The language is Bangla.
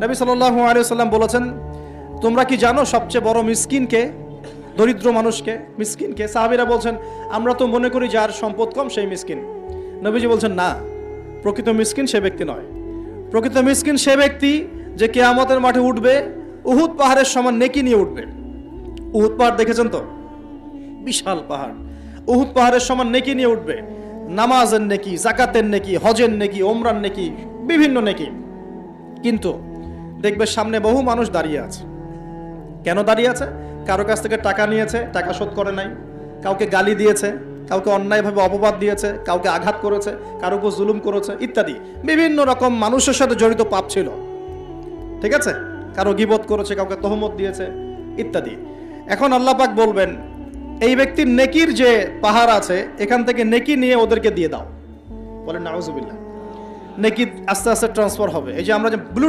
নবী সাল্লাল্লাহু আলাইহি ওয়াসাল্লাম বলেছেন, তোমরা কি জানো সবচেয়ে বড় মিসকিনকে, দরিদ্র মানুষকে, মিসকিনকে? সাহাবীরা বলছেন, আমরা তো মনে করি যার সম্পদ কম সেই মিসকিন। নবীজি বলছেন, না, প্রকৃত মিসকিন সে ব্যক্তি নয়। প্রকৃত মিসকিন সে ব্যক্তি যে কিয়ামতের মাঠে উঠবে, উহুদ পাহাড়ের সমান নেকি নিয়ে উঠবে। উহুদ পাহাড় দেখেছেন তো? বিশাল পাহাড়। উহুদ পাহাড়ের সমান নেকি নিয়ে উঠবে। নামাজের নেকি, যাকাতের নেকি, হজের নেকি, ওমরার নেকি, বিভিন্ন নেকি। কিন্তু দেখবে সামনে বহু মানুষ দাঁড়িয়ে আছে। কেন দাঁড়িয়ে আছে? কারো কাছ থেকে টাকা নিয়েছে, টাকা শোধ করে নাই, কাউকে গালি দিয়েছে, কাউকে অন্যায়ভাবে অপবাদ দিয়েছে, কাউকে আঘাত করেছে, কারো উপর জুলুম করেছে, ইত্যাদি বিভিন্ন রকম মানুষের সাথে জড়িত পাপ ছিল। ঠিক আছে? কারো গীবত করেছে, কাউকে তহমত দিয়েছে, ইত্যাদি। এখন আল্লাহ পাক বলবেন, এই ব্যক্তির নেকির যে পাহাড় আছে, এখান থেকে নেকি নিয়ে ওদেরকে দিয়ে দাও। বলেন নাউজুবিল্লাহ। নেকি আস্তে আস্তে ট্রান্সফার হবে। এই যে আমরা যে ব্লু